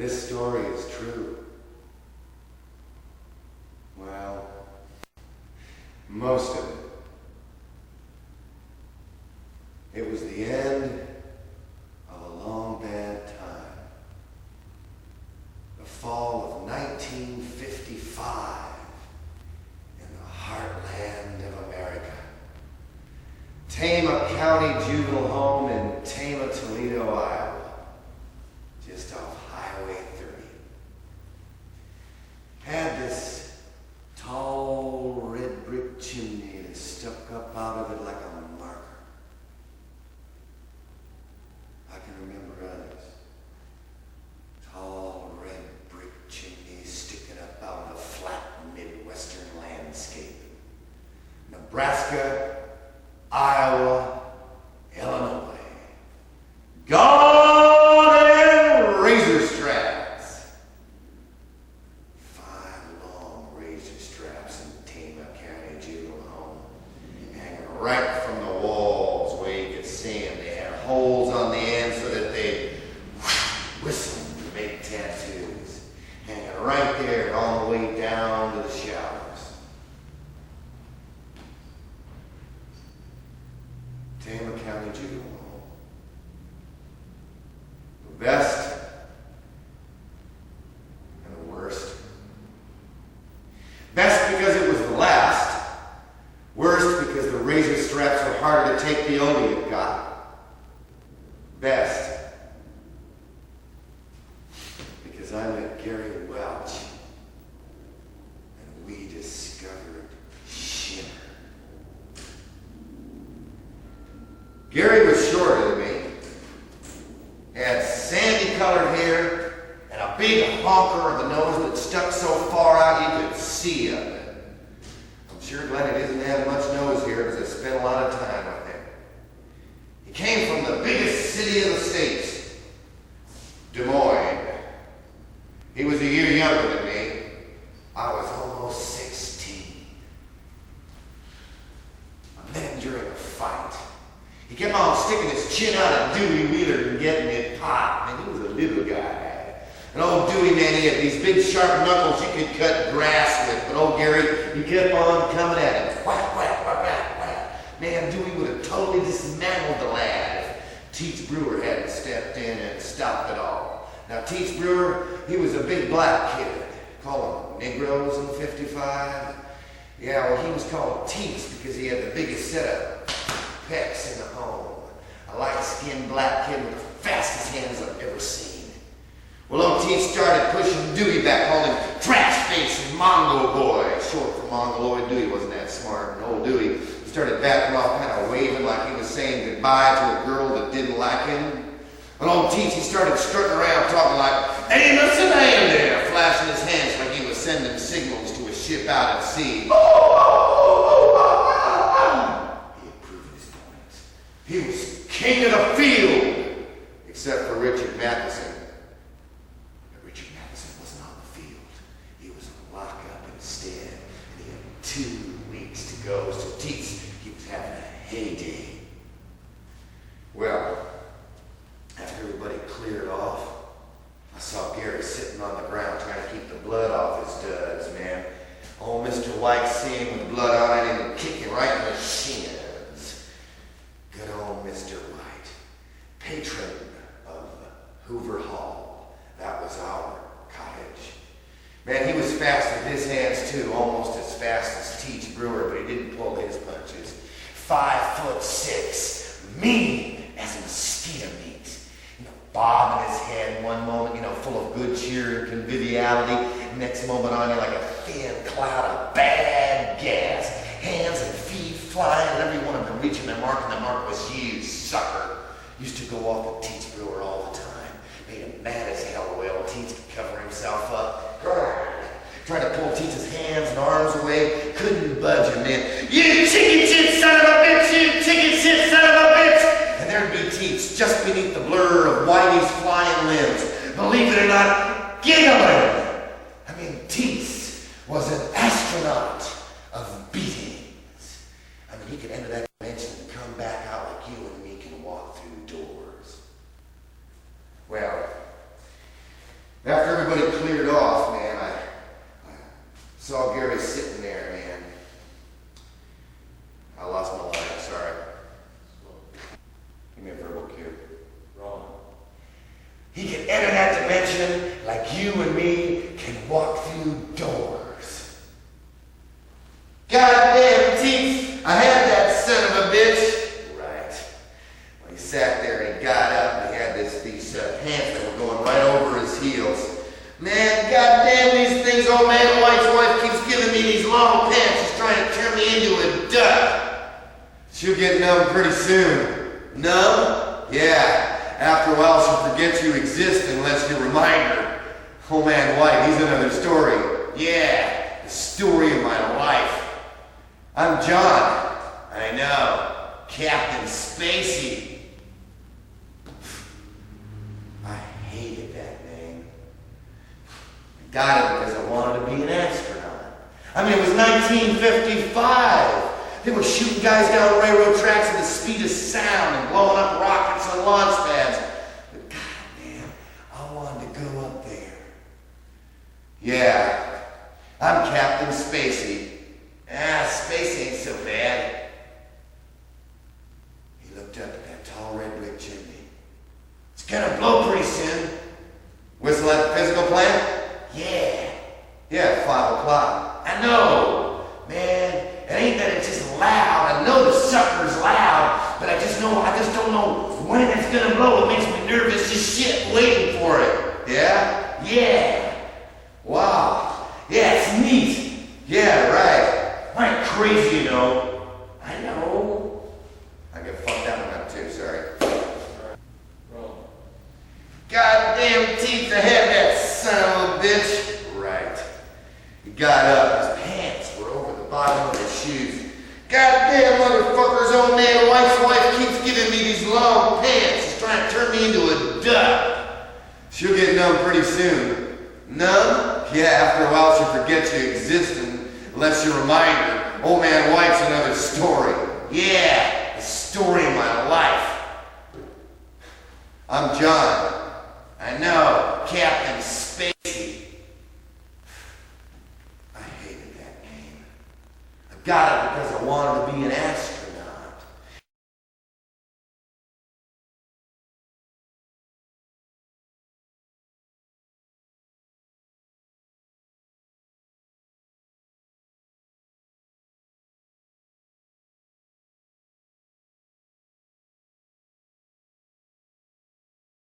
this story is true. Well, most of it. It was the end of a long bad time. The fall of 1955 in the heartland of America. Tama County Juvenile Home in Tama, Toledo, Iowa, just off Highway 30. Had this tall red brick chimney that stuck up out of it like a marker. I can remember others. Tall red brick chimneys sticking up out of the flat Midwestern landscape. Nebraska, Iowa, Illinois. Gone in razor straps. 5 long razor straps in Tama County Juvenile Home, hanging right from the walls where you could see them. They had holes on the end so that they whistled to make tattoos, hanging right there and all the way down to the showers. Tama County Juvenile Home. The best and the worst. Best because it was the last. Worst because the razor straps were harder to take the older you got. Best because I met Gary Welch and we discovered Shimmer. Gary was shorter than me, had sandy-colored hair, and a big honker of a nose that stuck so far out you could see of it. I'm sure Glenn doesn't have much nose here because I spent a lot of time with him. He came from the biggest city of the States, Des Moines. He was a year younger than me. I was almost 16. I met him during a fight. He kept on sticking his chin out at Dewey Wheeler and getting it popped. Man, he was a little guy. And old Dewey, man, he had these big sharp knuckles you could cut grass with. But old Gary, he kept on coming at him. Whack, whack, whack, whack, whack. Man, Dewey would have totally dismantled the lad if Teach Brewer hadn't stepped in and stopped it all. Now, Teach Brewer, he was a big black kid. Call them Negroes in 55. Yeah, well, he was called Teach because he had the biggest set of pecs in the home. A light-skinned black kid with the fastest hands I've ever seen. Well, old Teach started pushing Dewey back, calling him trash face and Mongo boy. Short for Mongoloid. Dewey wasn't that smart. And old Dewey started backing off, kind of waving like he was saying goodbye to a girl that didn't like him. And old Teach, he started strutting around talking like, Amos and Am there, flashing his hands like he was sending signals to a ship out at sea. He was king of the field, except for Richard Matheson. But Richard Matheson wasn't on the field. He was in lockup instead, and he had 2 weeks to go, so Teach, he was having a heyday. Well, after everybody cleared off, I saw Gary sitting on the ground trying to keep the blood off his duds, man. Old Mr. White seeing him with blood on it and kicking right in the shins. Good old Mr. White, patron of Hoover Hall. That was our cottage. Man, he was fast with his hands too, almost as fast as Teach Brewer, but he didn't pull his punches. 5'6", mean as mosquito meat. Bobbing his head one moment, full of good cheer and conviviality. Next moment on you like a thin cloud of bad gas. Hands and feet flying, and every one of them reaching their mark, and the mark was you, sucker. Used to go off with Teach Brewer all the time. Made him mad as hell. Well, Teach could cover himself up. Tried to pull Teach's hands and arms away. Couldn't budge him, man. You chicken shit son of a bitch! You chicken shit son of a bitch! And there'd be Teach just beneath the blur of Whitey's flying limbs. Believe it or not, giggling. I mean, Teach was an astronaut of beatings. I mean, he could enter that dimension and come back out like you and me can walk through doors. Well, after He can enter that dimension like you and me can walk through doors. Goddamn teeth, I had that son of a bitch. Right. Well, he sat there and he got up and he had these pants that were going right over his heels. Man, goddamn these things, old man White's wife keeps giving me these long pants. She's trying to turn me into a duck. She'll get numb pretty soon. Numb? Yeah. After a while, she'll forget you exist unless you remind her. Old man White, he's another story. Yeah, the story of my life. I'm John. I know. Captain Spacey. I hated that name. I got it because I wanted to be an astronaut. I mean, it was 1955. They were shooting guys down railroad tracks at the speed of sound and blowing up rockets on launch pads. But goddamn, I wanted to go up there. Yeah, I'm Captain Spacey. Space ain't so bad. He looked up at that tall red brick chimney. It's gonna blow pretty soon. Whistle at the physical plant? Yeah, 5 o'clock. I know, man. It ain't that it's just loud. I know the sucker's loud, but I just don't know when it's gonna blow. It makes me nervous as shit waiting for it. Yeah? Yeah. Wow. Yeah, it's neat. Yeah, right. I ain't crazy, you know. I know. I get fucked out on that too, sorry. Goddamn teeth, I had that son of a bitch. Right. He got up. His pants were over the bottom of his shoes. Goddamn motherfucker's old man White's wife keeps giving me these long pants. She's trying to turn me into a duck. She'll get numb pretty soon. Numb? Yeah, after a while she'll forget you exist unless you remind her. Old man White's another story. Yeah, the story of my life. I'm John. I know, Captain Spacey. I hated that name. I got it because I wanted to be an astronaut.